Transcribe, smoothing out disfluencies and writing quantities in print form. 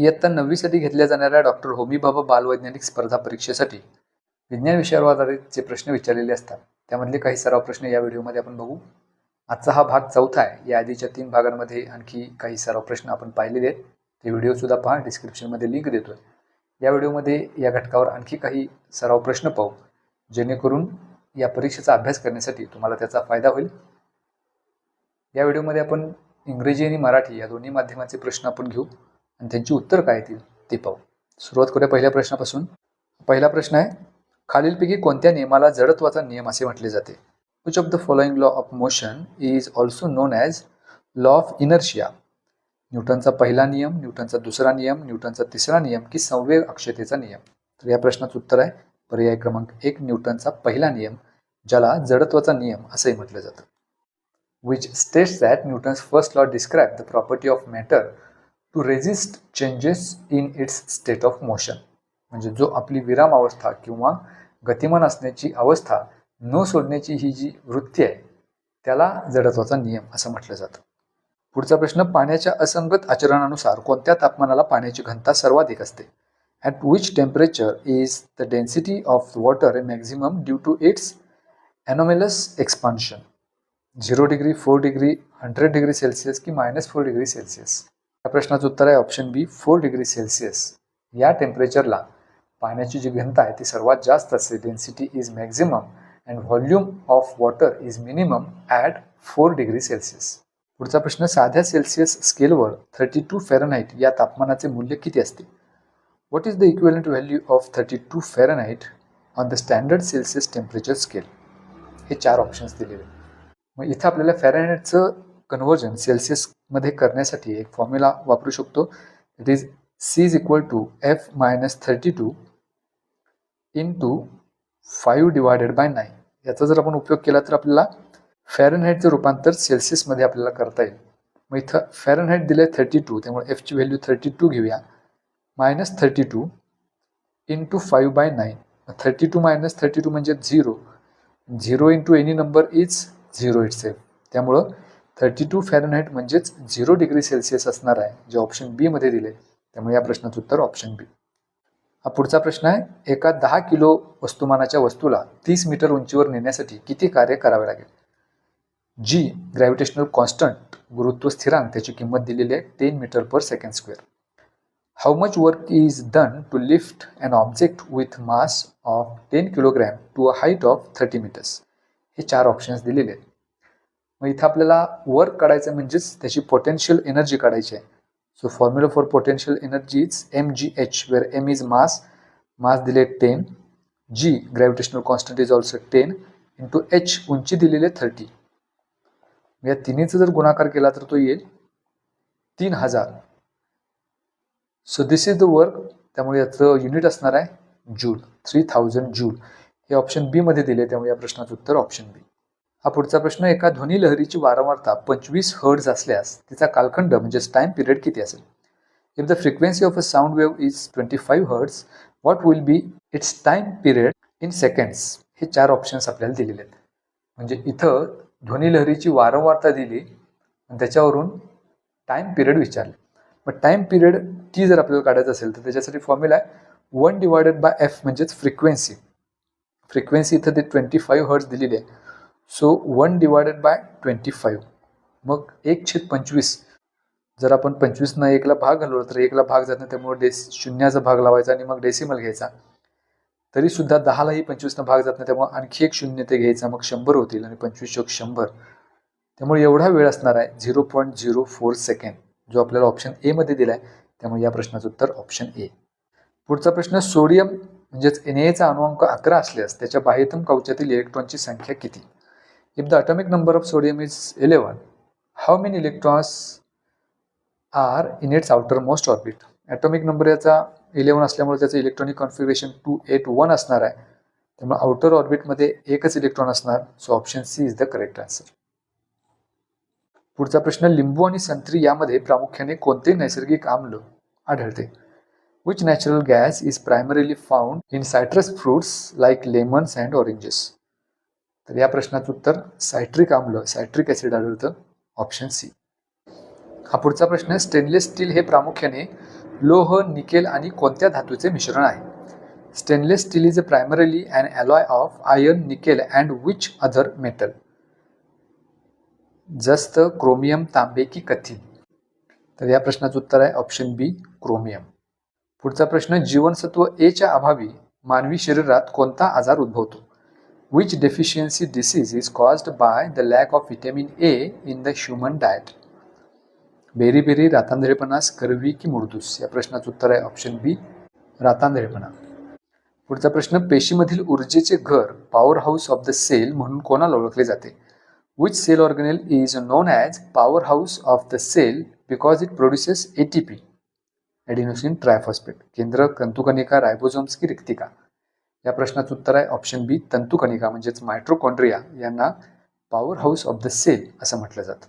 इयत्ता 9वीसाठी घेतल्या जाणाऱ्या डॉक्टर होमी भाभा बालवैज्ञानिक स्पर्धा परीक्षेसाठी विज्ञान विषयावर आधारित जे प्रश्न विचारलेले असतात त्यामधले काही सराव प्रश्न या व्हिडिओमध्ये आपण बघू. आजचा हा भाग 4था आहे. या आधीच्या 3 भागांमध्ये आणखी काही सराव प्रश्न आपण पाहिलेले आहेत. ते व्हिडिओसुद्धा पहा, डिस्क्रिप्शनमध्ये लिंक देतोय. या व्हिडिओमध्ये या घटकावर आणखी काही सराव प्रश्न पाहू, जेणेकरून या परीक्षेचा अभ्यास करण्यासाठी तुम्हाला त्याचा फायदा होईल. या व्हिडिओमध्ये आपण इंग्रजी आणि मराठी या दोन्ही माध्यमाचे प्रश्न आपण घेऊ आणि त्यांची उत्तर काय येतील ते पाहू. सुरुवात करूया पहिल्या प्रश्नापासून. पहिला प्रश्न आहे, खालीलपैकी कोणत्या नियमाला जडत्वाचा नियम असे म्हटले जाते? Which of the following law of motion is also known as law of inertia? न्यूटनचा पहिला नियम, न्यूटनचा दुसरा नियम, न्यूटनचा तिसरा नियम की संवेग अक्षतेचा नियम? तर या प्रश्नाचं उत्तर आहे पर्याय क्रमांक 1, न्यूटनचा पहिला नियम, ज्याला जडत्वाचा नियम असंही म्हटलं जातं. which states that Newton's first law described the property of matter to resist changes in its state of motion. म्हणजे जो आपली विराम अवस्था किंवा गतिमान असण्याची अवस्था न सोडण्याची ही जी वृत्ती आहे त्याला जडत्वाचा नियम असं म्हटलं जातं. पुढचा प्रश्न, पाण्याच्या असंगत आचरणानुसार कोणत्या तापमानाला पाण्याची घनता सर्वाधिक असते? At which temperature is the density of water maximum due to its anomalous expansion? 0 degree, 4 degree, 100 degree Celsius की -4 डिग्री सेल्सिअस? या प्रश्नाचं उत्तर आहे ऑप्शन बी, 4 डिग्री सेल्सिअस. या टेम्परेचरला पाण्याची जी घनता आहे ती सर्वात जास्त असते. Density is maximum and volume of water is minimum at 4 degree Celsius. पुढचा प्रश्न, साध्या सेल्सिअस स्केलवर 32 फॅरनहाइट या तापमानाचे मूल्य किती असते? What is the equivalent value of 32 Fahrenheit on the standard Celsius temperature scale? हे 4 ऑप्शन्स दिलेले. मग इथं आपल्याला फॅरनहाइटचं कन्व्हर्जन सेल्सिअसमध्ये करण्यासाठी एक फॉर्म्युला वापरू शकतो. It is C is equal to F-32 into 5 divided by 9. याचा जर आपण उपयोग केला तर आपल्याला फॅरनहाइटचं रूपांतर सेल्सिअसमध्ये आपल्याला करता येईल. मग इथं फॅरनहाइट दिलं आहे 32, त्यामुळे Fची व्हॅल्यू 32 घेऊया. -32 इंटू 5 बाय 9. 32 - 32 म्हणजे 0. 0 into any number is 0 itself. त्यामुळं 32 फॅरनहाइट म्हणजेच 0 डिग्री सेल्सिअस असणार आहे, जे ऑप्शन बी मध्ये दिले. त्यामुळे या प्रश्नाचं उत्तर ऑप्शन बी. हा पुढचा प्रश्न आहे, एका 10 किलो वस्तुमानाच्या वस्तूला 30 मीटर उंचीवर नेण्यासाठी किती कार्य करावे लागेल? जी ग्रॅव्हिटेशनल कॉन्स्टंट, गुरुत्व स्थिरांक, त्याची किंमत दिलेली आहे 10 metre per second square. How much work is done to lift an object with mass of 10 kilogram to a height of 30 metres? हे 4 ऑप्शन्स दिलेले आहेत. मग इथं आपल्याला वर्क काढायचं म्हणजेच त्याची पोटेन्शियल एनर्जी काढायची आहे. So formula for potential energy is mgh, where m is mass, mass दिले 10, g gravitational constant is also 10 into h, उंची दिलेली 30. या तिन्हीचा जर गुणाकार केला तर तो येईल 3000. So this is the work. त्यामुळे याचं युनिट असणार आहे जूल, 3000 जूल. हे ऑप्शन बी मध्ये दिले, त्यामुळे या प्रश्नाचं उत्तर ऑप्शन बी. हा पुढचा प्रश्न, एका ध्वनी लहरीची वारंवारता 25 हर्ट्ज असल्यास तिचा कालखंड म्हणजेच टाइम पिरियड किती असेल? If the frequency of a sound wave is 25 hertz, what will be it's time period in seconds? हे 4 ऑप्शन्स आपल्याला दिलेले आहेत. म्हणजे इथं ध्वनी लहरीची वारंवारता दिली आणि त्याच्यावरून टाइम पिरियड विचारले. मग टाइम पिरियड टी जर आपल्याला काढायचं असेल तर त्याच्यासाठी फॉर्म्युला आहे 1 डिवायडेड बाय एफ, म्हणजेच फ्रिक्वेन्सी. फ्रिक्वेन्सी इथं ते 25 हर्ट्ज दिलेली आहे. So 1 divided by 25. मग 1/25. जर आपण 25 1ला भाग घालवला तर 1ला भाग जात नाही, त्यामुळे शून्याचा भाग लावायचा आणि मग डेसिमल घ्यायचा. तरी सुद्धा 10लाही 25 भाग जात नाही, त्यामुळे आणखी एक शून्य ते घ्यायचा, मग 100 होतील आणि 25 × 100. त्यामुळे एवढा वेळ असणार आहे 0.04 सेकंड, जो आपल्याला ऑप्शन ए मध्ये दिला आहे. त्यामुळे या प्रश्नाचं उत्तर ऑप्शन ए. पुढचा प्रश्न, सोडियम म्हणजेच Na अणुअंक 11 असल्यास त्याच्या बाह्यतम कवचातील इलेक्ट्रॉनची संख्या किती? If the atomic number of sodium is 11, how many electrons are in its outermost orbit? Atomic number याचा 11 असल्यामुळे त्याचं इलेक्ट्रॉनिक कॉन्फिगरेशन 281 असणार आहे. त्यामुळे आउटर ऑर्बिटमध्ये एकच इलेक्ट्रॉन असणार. So option C is the correct answer. पुढचा प्रश्न, लिंबू आणि संत्री यामध्ये प्रामुख्याने कोणते नैसर्गिक आम्ल आढळते? Which natural gas is primarily found in citrus fruits like lemons and oranges? तर या प्रश्नाचं उत्तर सायट्रिक आम्ल, सायट्रिक ॲसिड आढळतं, ऑप्शन सी. हा पुढचा प्रश्न, स्टेनलेस स्टील हे प्रामुख्याने लोह, निकेल आणि कोणत्या धातूचे मिश्रण आहे? Stainless steel is primarily an alloy of iron, nickel and which other metal? जस्त, क्रोमियम, तांबे की कथील? तर या प्रश्नाचं उत्तर आहे ऑप्शन बी, क्रोमियम. पुढचा प्रश्न, जीवनसत्व ए च्या अभावी मानवी शरीरात कोणता आजार उद्भवतो? Which deficiency disease is caused by the lack of vitamin A in the human diet? Beriberi, रातांधळेपणा, स्कर्वी की मुळदूस? या प्रश्नाचं उत्तर आहे ऑप्शन बी, रातांधळेपणा. पुढचा प्रश्न, पेशीमधील ऊर्जेचे घर, power house of the cell म्हणून कोणाला ओळखले जाते? Which cell organelle is known as power house of the cell because it produces ATP? Adenosine triphosphate. केंद्र, तंतुकणिका, रायबोझोम्स की रिक्तिका? या प्रश्नाचं उत्तर आहे ऑप्शन बी, तंतुकणिका म्हणजेच मायट्रोकॉन्ड्रिया यांना power house of the cell असं म्हटलं जातं.